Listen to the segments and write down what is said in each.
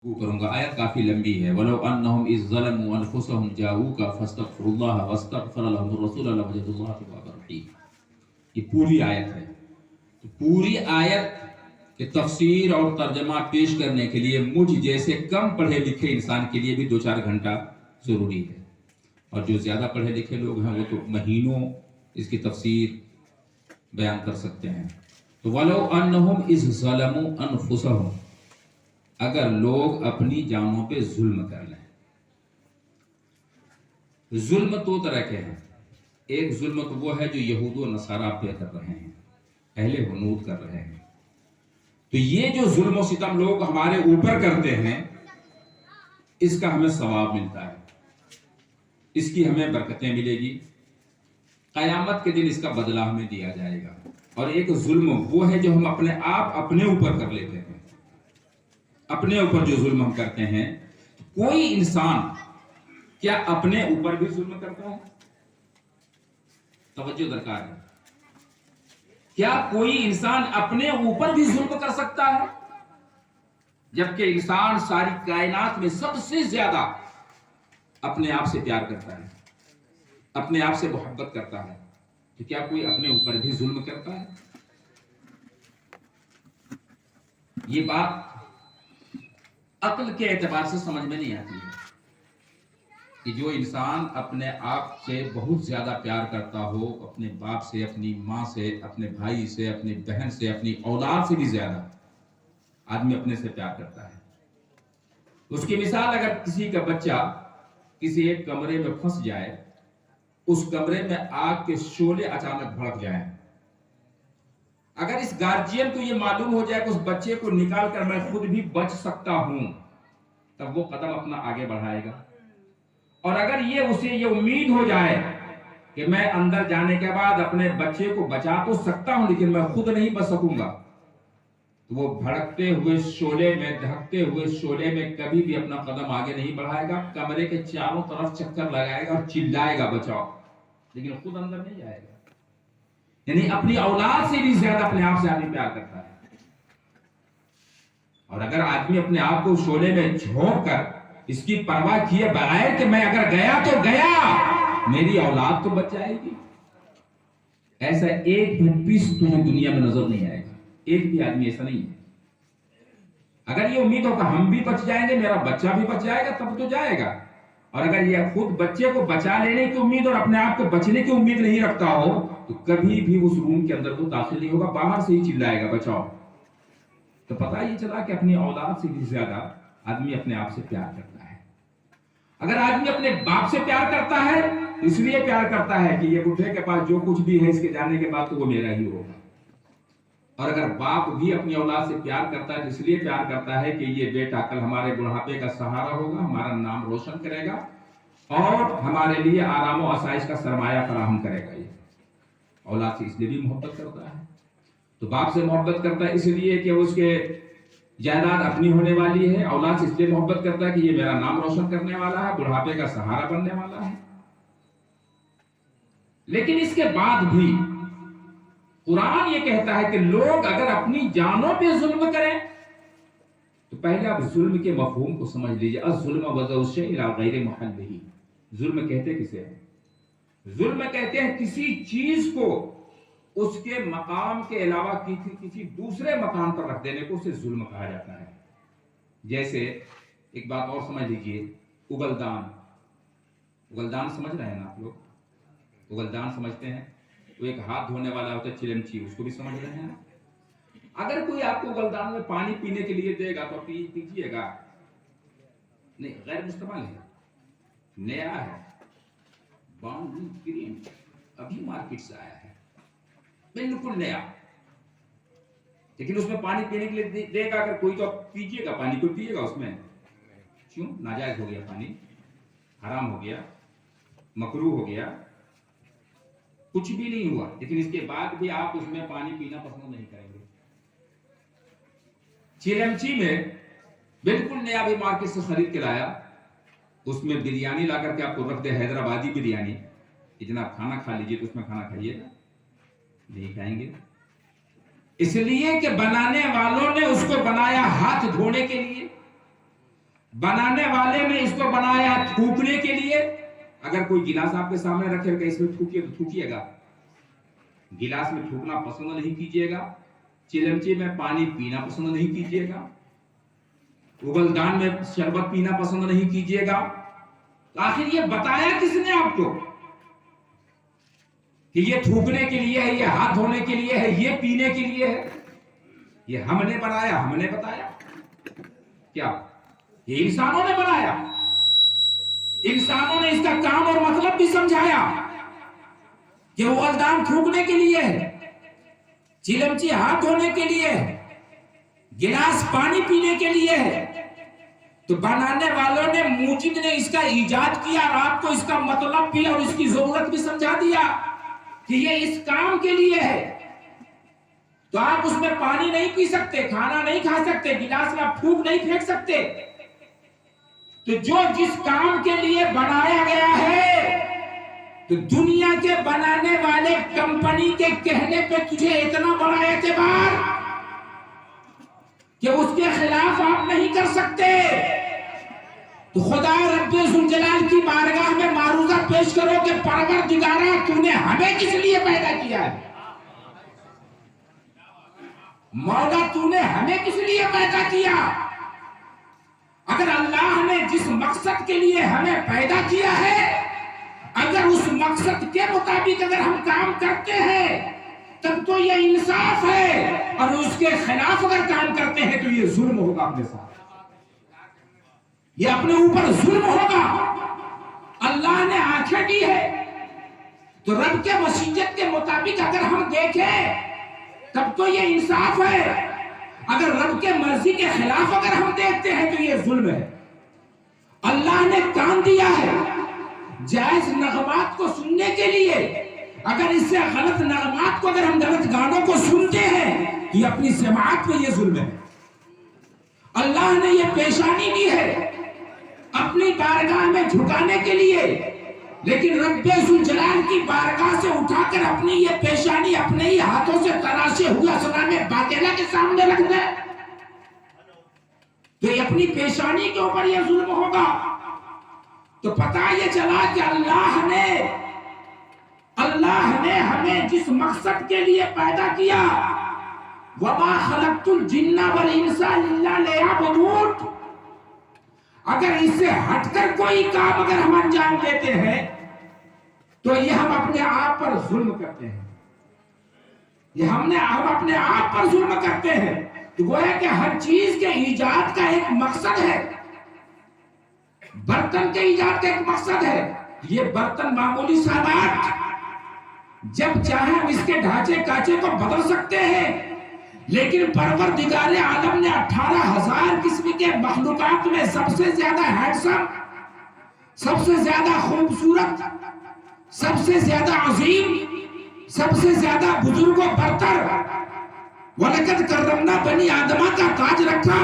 کروں گا. آیت کافی لمبی ہے. وَلَوْ أَنَّهُمْ إِذْ ظَلَمُوا أَنفُسَهُمْ جَاءُوكَ فَاسْتَغْفِرُوا اللَّهَ وَاسْتَغْفَرَ لَهُمُ الرَّسُولُ لَوَجَدُوا اللَّهَ تَوَّابًا رَحِيمًا. یہ پوری آیت ہے. تو پوری آیت کی تفسیر اور ترجمہ پیش کرنے کے لیے مجھ جیسے کم پڑھے لکھے انسان کے لیے بھی 2-4 گھنٹہ ضروری ہے. اور جو زیادہ پڑھے لکھے لوگ ہیں وہ تو مہینوں اس کی تفسیر بیان کر سکتے ہیں. تو وَلَوْ أَنَّهُمْ إِذْ ظَلَمُوا أَنفُسَهُمْ، اگر لوگ اپنی جانوں پہ ظلم کر لیں. ظلم 2 طرح کے ہیں. ایک ظلم تو وہ ہے جو یہود و نصارہ پہ کر رہے ہیں، اہل ہنود کر رہے ہیں. تو یہ جو ظلم و ستم لوگ ہمارے اوپر کرتے ہیں، اس کا ہمیں ثواب ملتا ہے، اس کی ہمیں برکتیں ملے گی. قیامت کے دن اس کا بدلہ ہمیں دیا جائے گا. اور ایک ظلم وہ ہے جو ہم اپنے اوپر کر لیتے ہیں. اپنے اوپر جو ظلم ہم کرتے ہیں، کوئی انسان کیا اپنے اوپر بھی ظلم کرتا ہے؟ توجہ درکار ہے. کیا کوئی انسان اپنے اوپر بھی ظلم کر سکتا ہے؟ جبکہ انسان ساری کائنات میں سب سے زیادہ اپنے آپ سے پیار کرتا ہے، اپنے آپ سے محبت کرتا ہے. تو کیا کوئی اپنے اوپر بھی ظلم کرتا ہے؟ یہ بات عقل کے اعتبار سے سمجھ میں نہیں آتی ہے کہ جو انسان اپنے آپ سے بہت زیادہ پیار کرتا ہو، اپنے باپ سے، اپنی ماں سے، اپنے بھائی سے، اپنی بہن سے، اپنی اولاد سے بھی زیادہ آدمی اپنے سے پیار کرتا ہے. اس کی مثال اگر کسی کا بچہ کسی ایک کمرے میں پھنس جائے، اس کمرے میں آگ کے شعلے اچانک بھڑک جائیں، اگر اس گارجین کو یہ معلوم ہو جائے کہ اس بچے کو نکال کر میں خود بھی بچ سکتا ہوں، تب وہ قدم اپنا آگے بڑھائے گا. اور اگر اسے یہ امید ہو جائے کہ میں اندر جانے کے بعد اپنے بچے کو بچا تو سکتا ہوں لیکن میں خود نہیں بچ سکوں گا، تو وہ بھڑکتے ہوئے شعلے میں، دہکتے ہوئے شعلے میں کبھی بھی اپنا قدم آگے نہیں بڑھائے گا. کمرے کے چاروں طرف چکر لگائے گا اور چلائے گا بچاؤ، لیکن خود اندر نہیں جائے گا. یعنی اپنی اولاد سے بھی زیادہ اپنے آپ سے آدمی پیار کرتا ہے. اور اگر آدمی اپنے آپ کو شعلے میں جھونک کر اس کی پرواہ کیے بغیر کہ میں اگر گیا تو گیا، میری اولاد تو بچ جائے گی، ایسا ایک بھی پیس تمہیں دنیا میں نظر نہیں آئے گا. ایک بھی آدمی ایسا نہیں ہے. اگر یہ امید ہو کہ ہم بھی بچ جائیں گے، میرا بچہ بھی بچ جائے گا، تب تو جائے گا. اور اگر یہ خود بچے کو بچا لینے کی امید اور اپنے آپ کو بچنے کی امید نہیں رکھتا ہو، تو کبھی بھی اس روم کے اندر وہ داخل نہیں ہوگا، باہر سے ہی چلائے گا بچاؤ. تو پتہ یہ چلا کہ اپنی اولاد سے بھی زیادہ آدمی اپنے آپ سے پیار کرتا ہے. اگر آدمی اپنے باپ سے پیار کرتا ہے تو اس لیے پیار کرتا ہے کہ یہ بڈھے کے پاس جو کچھ بھی ہے اس کے جانے کے بعد تو وہ میرا ہی ہوگا. اور اگر باپ بھی اپنی اولاد سے پیار کرتا ہے تو اس لیے پیار کرتا ہے کہ یہ بیٹا کل ہمارے بڑھاپے کا سہارا ہوگا، ہمارا نام روشن کرے گا اور ہمارے لیے آرام و آسائش کا سرمایہ فراہم کرے گا. یہ اولاد سے اس لیے بھی محبت کرتا ہے. تو باپ سے محبت کرتا ہے اس لیے کہ اس کے جائیداد اپنی ہونے والی ہے. اولاد سے اس لیے محبت کرتا ہے کہ یہ میرا نام روشن کرنے والا ہے، بڑھاپے کا سہارا بننے والا ہے. لیکن اس کے بعد بھی قرآن یہ کہتا ہے کہ لوگ اگر اپنی جانوں پہ ظلم کریں، تو پہلے آپ ظلم کے مفہوم کو سمجھ لیجئے. الظلم وضع الشیء الی غیر محلہ. ظلم کہتے کسے ہیں؟ ظلم کہتے ہیں کسی چیز کو اس کے مقام کے علاوہ کسی دوسرے مقام پر رکھ دینے کو اسے ظلم کہا جاتا ہے. جیسے ایک بات اور سمجھ لیجئے، اگلدان سمجھ رہے ہیں نا آپ لوگ؟ اگلدان سمجھتے ہیں؟ وہ ایک ہاتھ دھونے والا ہوتا ہے چلمچی، اس کو بھی سمجھ رہے ہیں؟ اگر کوئی آپ کو اگلدان میں پانی پینے کے لیے دے گا تو پیجیے گا؟ نہیں، غیر مستعمل ہے، نیا ہے، باؤنڈری کریم، ابھی مارکیٹ سے آیا ہے، بالکل نیا. لیکن اس میں پانی پینے کے لیے دے گا اگر کوئی تو پیجیے گا، پانی کوئی پیے گا اس میں؟ کیوں؟ ناجائز ہو گیا، پانی حرام ہو گیا، مکروہ ہو گیا، کچھ بھی نہیں ہوا. لیکن اس کے بعد بھی آپ اس میں پانی پینا پسند نہیں کریں گے. چیلمچی میں بالکل نیا بھی مارکیٹ سے خرید کے لایا، اس میں بریانی لا کر کے آپ کو رکھ دے، حیدرآبادی بریانی، اتنا کھانا کھا لیجیے تو اس میں کھانا کھائیے گا؟ نہیں کھائیں گے. اس لیے کہ بنانے والوں نے اس کو بنایا ہاتھ دھونے کے لیے. بنانے والے نے اس کو بنایا تھوکنے کے لیے. اگر کوئی گلاس آپ کے سامنے رکھے گا اس میں تھوکیے تو تھوکیے گا. گلاس میں تھوکنا پسند نہیں کیجیے گا. چلمچے میں پانی پینا پسند نہیں کیجیے گا. اگلدان میں شربت پینا پسند نہیں کیجیے گا. تو آخر یہ بتایا کس نے آپ کو کہ یہ تھوکنے کے لیے ہے, یہ ہاتھ دھونے کے لیے ہے, یہ پینے کے لیے ہے؟ یہ ہم نے بنایا, ہم نے بتایا کیا؟ یہ انسانوں نے بنایا. انسانوں نے اس کا کام اور مطلب بھی سمجھایا کہ اگلدان تھوکنے کے لیے ہے, چلمچی ہاتھ دھونے کے لیے ہے, گلاس پانی پینے کے لیے ہے. تو بنانے والوں نے, موجد نے اس کا ایجاد کیا اور آپ کو اس کا مطلب بھی اور اس کی ضرورت بھی سمجھا دیا کہ یہ اس کام کے لیے ہے. تو آپ اس میں پانی نہیں پی سکتے, کھانا نہیں کھا سکتے, گلاس میں آپ تھوک نہیں پھینک سکتے. تو جو جس کام کے لیے بنایا گیا ہے, تو دنیا کے بنانے والے کمپنی کے کہنے پہ تجھے اتنا بڑا اعتبار کہ اس کے خلاف آپ نہیں کر سکتے. تو خدا رب ذوالجلال کی بارگاہ میں معروضہ پیش کرو کہ پروردگارا تو نے ہمیں کس لیے پیدا کیا ہے؟ مولا تو نے ہمیں کس لیے پیدا کیا؟ اگر اللہ نے جس مقصد کے لیے ہمیں پیدا کیا ہے, اگر اس مقصد کے مطابق اگر ہم کام کرتے ہیں تب تو یہ انصاف ہے, اور اس کے خلاف اگر کام کرتے ہیں تو یہ ظلم ہوگا اپنے ساتھ, یہ اپنے اوپر ظلم ہوگا. اللہ نے آنکھیں دی ہے تو رب کے مشیت کے مطابق اگر ہم دیکھیں تب تو یہ انصاف ہے. اگر رب کے مرضی کے خلاف اگر ہم دیکھتے ہیں تو یہ ظلم ہے. اللہ نے کان دیا ہے جائز نغمات کو سننے کے لیے, اگر اس سے غلط نغمات کو, اگر ہم غلط گانوں کو سنتے ہیں تو یہ اپنی سماعت پہ یہ ظلم ہے. اللہ نے یہ پیشانی دی ہے اپنی بارگاہ میں جھکانے کے لیے, لیکن رب ذوالجلال کی بارگاہ سے اٹھا کر اپنی یہ پیشانی اپنے ہی ہاتھوں سے تراشے ہوئے اسنام باطلہ کے سامنے رکھ دے تو یہ اپنی پیشانی کے اوپر یہ ظلم ہوگا. تو پتہ یہ چلا کہ اللہ نے ہمیں جس مقصد کے لیے پیدا کیا, وَمَا خَلَقْتُ الْجِنَّ وَالْإِنسَ إِلَّا لِيَعْبُدُونِ, اگر اس سے ہٹ کر کوئی کام اگر ہم انجام دیتے ہیں تو یہ ہم اپنے آپ پر ظلم کرتے ہیں, یہ ہم اپنے آپ پر ظلم کرتے ہیں. تو وہ ہے کہ ہر چیز کے ایجاد کا ایک مقصد ہے. برتن کے ایجاد کا ایک مقصد ہے. یہ برتن معمولی سا بات, جب چاہے ہم اس کے ڈھانچے کانچے کو بدل سکتے ہیں, لیکن پروردگار عالم نے 18,000 قسم کے مخلوقات میں سب سے زیادہ ہینڈسم, سب سے زیادہ خوبصورت, سب سے زیادہ عظیم, سب سے زیادہ بزرگ و برتر وَلَقَدْ كَرَّمْنَا بَنِي آدَمَ کا تاج رکھا.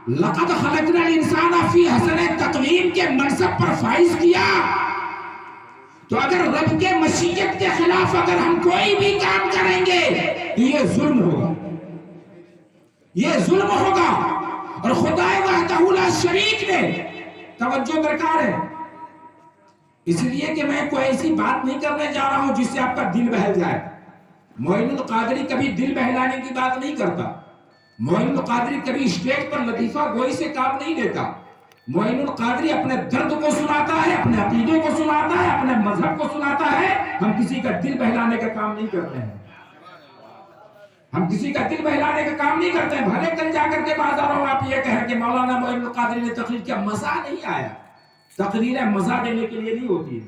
لَقَدْ خَلَقْنَا الْإِنسَانَ فِي أَحْسَنِ تَقْوِيمٍ کے منصب پر فائز کیا. تو اگر رب کے مشیت کے خلاف اگر ہم کوئی بھی کام کریں گے تو یہ ظلم ہوگا, یہ ظلم ہوگا. اور خدا وحدہ لا شریک نے توجہ درکار ہے, اس لیے کہ میں کوئی ایسی بات نہیں کرنے جا رہا ہوں جس سے آپ کا دل بہل جائے. معین القادری کبھی دل بہلانے کی بات نہیں کرتا. معین القادری کبھی اسٹیج پر لطیفہ گوئی سے کام نہیں لیتا. معین القادری اپنے درد کو سناتا ہے, اپنے عقیدے کو سناتا ہے, اپنے مذہب کو سناتا ہے. ہم کسی کا دل بہلانے کا کام نہیں کرتے ہیں, ہم کسی کا دل بہلانے کا کام نہیں کرتے ہیں. بھلے کل جا کر کے بازاروں میں آپ یہ کہیں کہ مولانا معین القادری نے تقریر کیا, مزہ نہیں آیا. تقریریں مزہ دینے کے لیے نہیں ہوتی ہیں,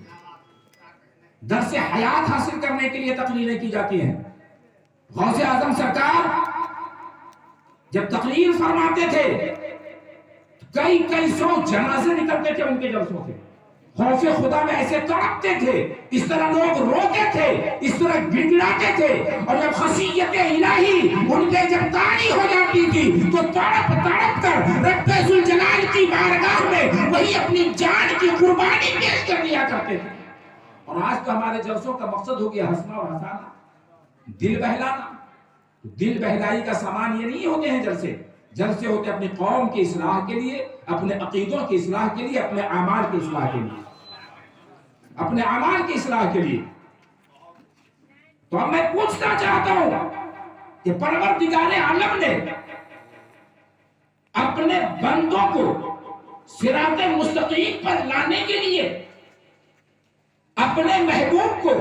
درس حیات حاصل کرنے کے لیے تقریریں کی جاتی ہیں. غوث اعظم سرکار جب تقریر فرماتے تھے کئی سو جنازے نکلتے تھے ان کے جلسوں سے. خوف خدا میں ایسے تڑپتے تھے, اس طرح لوگ روتے تھے, اس طرح گڑگڑاتے تھے, اور جب خشیت الہی ان پہ جب طاری ہو جاتی تھی تو تڑپ کر رب ذوالجلال کی بارگاہ میں وہی اپنی جان کی قربانی پیش کر دیا کرتے تھے. اور آج تو ہمارے جلسوں کا مقصد ہو گیا ہنسنا اور ہنسانا, دل بہلانا. دل بہلائی کا سامان یہ نہیں ہوتے ہیں جلسے. جلسے ہوتے اپنی قوم کی اصلاح کے لیے، اپنے عقیدوں کی اصلاح کے لیے، اپنے اعمال کی اصلاح کے لیے، اپنے اعمال کی اصلاح کے لیے۔ تو اب میں پوچھنا چاہتا ہوں کہ پروردگار عالم نے اپنے بندوں کو صراط مستقیم پر لانے کے لیے اپنے محبوب کو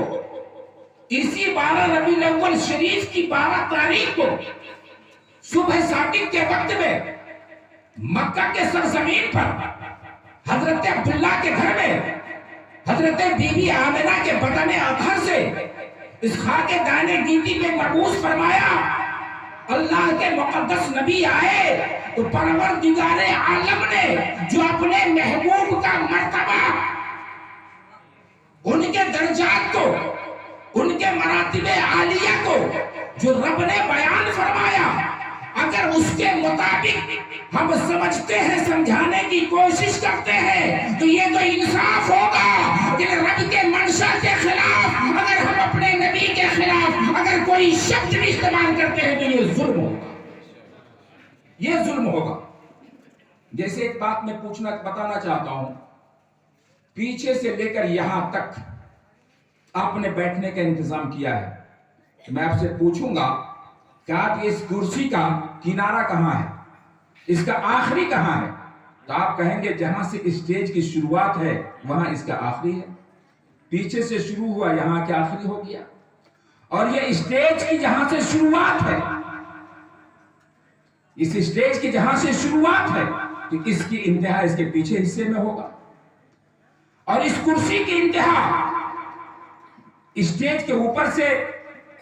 اسی 12 ربیع الاول شریف کی 12 تاریخ کو صبح صادق کے وقت میں مکہ کے سرزمین پر حضرت عبداللہ کے گھر میں حضرت بی بی آمنہ کے بدن اطہر سے اس خاک دانے گیتی میں مبعوث فرمایا۔ اللہ کے مقدس نبی آئے تو پروردگار عالم نے جو اپنے محبوب کا مرتبہ، ان کے درجات کو، ان کے مراتب عالیہ کو جو رب نے بیان فرمایا، اگر اس کے مطابق ہم سمجھتے ہیں، سمجھانے کی کوشش کرتے ہیں، تو یہ تو انصاف ہوگا کہ رب کے منشا کے خلاف اگر ہم اپنے نبی کے خلاف اگر کوئی شبد بھی استعمال کرتے ہیں تو یہ ظلم ہوگا، یہ ظلم ہوگا۔ جیسے ایک بات میں بتانا چاہتا ہوں، پیچھے سے لے کر یہاں تک آپ نے بیٹھنے کا انتظام کیا ہے، تو میں آپ سے پوچھوں گا کہ آپ اس کرسی کا کنارہ کہاں ہے، اس کا آخری کہاں ہے؟ تو آپ کہیں گے جہاں سے اسٹیج کی شروعات ہے وہاں اس کا آخری ہے، پیچھے سے شروع ہوا یہاں کے آخری ہو گیا، اور یہ اسٹیج کی جہاں سے شروعات ہے، اس اسٹیج کی جہاں سے شروعات ہے تو اس کی انتہا اس کے پیچھے حصے میں ہوگا، اور اس کرسی کی انتہا اسٹیج کے اوپر سے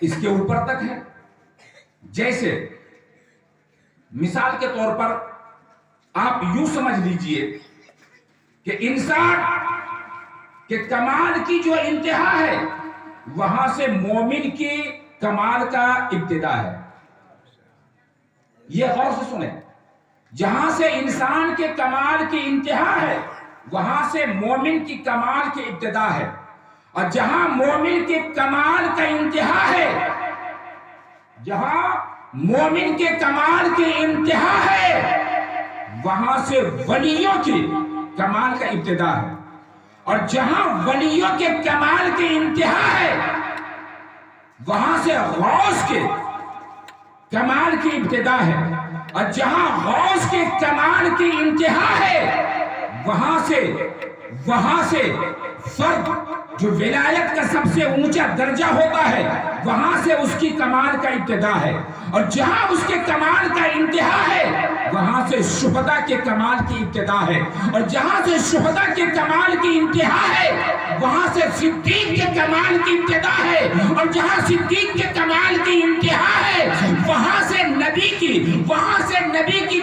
اس کے اوپر تک ہے۔ جیسے مثال کے طور پر آپ یوں سمجھ لیجئے کہ انسان کے کمال کی جو انتہا ہے وہاں سے مومن کی کمال کا ابتدا ہے۔ یہ غور سے سنیں، جہاں سے انسان کے کمال کی انتہا ہے وہاں سے مومن کی کمال کی ابتدا ہے، اور جہاں مومن کے کمال کا انتہا ہے، جہاں مومن کے کمال کی انتہا ہے وہاں سے ولیوں کی کمال کا ابتدا ہے، اور جہاں ولیوں کے کمال کی انتہا ہے وہاں سے غوث کے کمال کی ابتدا ہے، اور جہاں غوث کے کمال کی انتہا ہے وہاں سے فرد جو ولایت کا سب سے اونچا درجہ ہوتا ہے وہاں سے اس کی کمال کا ابتدا ہے، اور جہاں اس کے کمال کا انتہا ہے وہاں سے شہداء کے کمال کی ابتدا ہے، اور جہاں سے شہداء کے کمال کی انتہا ہے وہاں سے صدیق کے کمال کی ابتدا ہے، اور جہاں صدیق کے کمال کی انتہا ہے وہاں سے نبی کی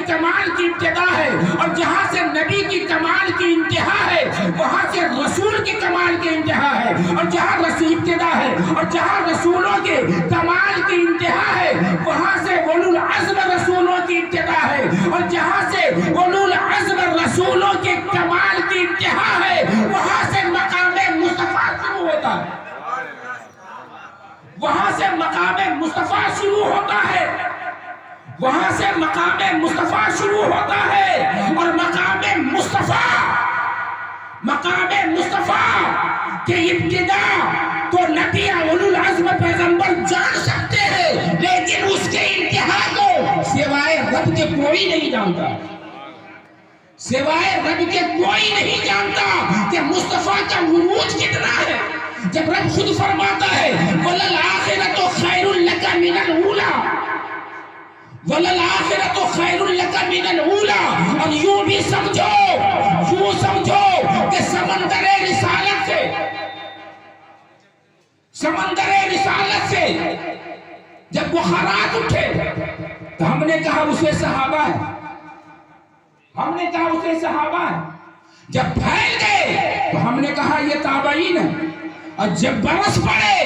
کمال کی ابتدا ہے، اور جہاں سے نبی کی کمال کی انتہا ہے وہاں سے رسول کی کمال کی انتہا ہے، اور جہاں رسول ابتدا ہے، اور جہاں رسولوں کے کمال کی انتہا ہے وہاں سے اولو العزم رسولوں کی ابتدا ہے، اور جہاں سے اولو العزم رسولوں کے کمال کی انتہا ہے وہاں سے مقام مصطفیٰ شروع ہوتا ہے، وہاں سے مقام مصطفیٰ شروع ہوتا ہے، وہاں سے مقام مصطفیٰ شروع ہوتا ہے، اور مقام مصطفیٰ کی ابتدا تو نبی اولو العزم پیغمبر جان سکتے ہیں، لیکن اس کے انتہا کو سوائے رب کے کوئی نہیں جانتا، سوائے رب کے کوئی نہیں جانتا کہ مصطفیٰ کا عروج کتنا ہے۔ جب رب خود فرماتا ہے وَلَلْآخِرَةُ خَيْرٌ لَكَ مِنَ الْأُولَى، وَلَلْآخِرَةُ خَيْرٌ لَكَ مِنَ الْأُولَى، اور یوں بھی سمجھو کہ سمندر رسالت سے جب بخارات اٹھے تو ہم نے کہا اسے صحابہ ہے، جب پھیل گئے تو ہم نے کہا یہ تابعین ہے، اور جب برس پڑے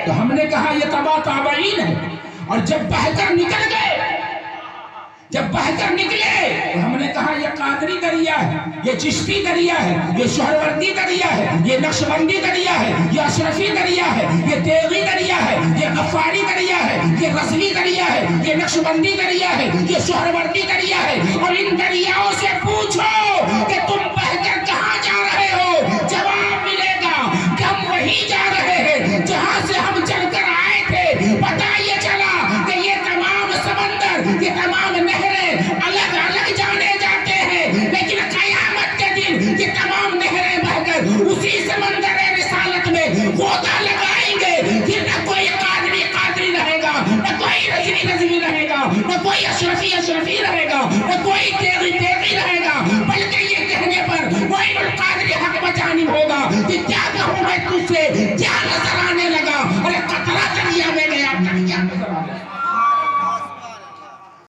تو ہم نے کہا یہ تبع تابعین ہے، اور جب بہہ کر نکل گئے جب بہ کر نکلے تو ہم نے کہا یہ قادری دریا ہے، یہ چشتی دریا ہے، یہ سہروردی دریا ہے، یہ نقشبندی دریا ہے، یہ اشرفی دریا ہے، یہ تیغی دریا ہے، یہ غفاری دریا ہے، یہ رضوی دریا ہے، یہ نقشبندی دریا ہے، یہ سہروردی دریا ہے. اور ان دریاؤں سے پوچھو کہ تم بہ کر کہاں جا رہے ہو، جواب ملے گا کہ ہم وہی جا رہے ہیں جہاں سے ہم چل کر آئے تھے. پتہ یہ چلا کہ یہ تمام سمندر، یہ تمام نہریں الگ الگ جانے جاتے ہیں، لیکن قیامت کے دن یہ تمام نہریں بہ کر اسی سمندر رسالت میں غوطہ لگائیں گے. پھر نہ کوئی قادری قادری رہے گا، نہ کوئی رضوی رضوی رہے گا، نہ کوئی اشرفی اشرفی رہے گا، نہ کوئی تیغی تیغی رہے گا، بلکہ یہ کہنے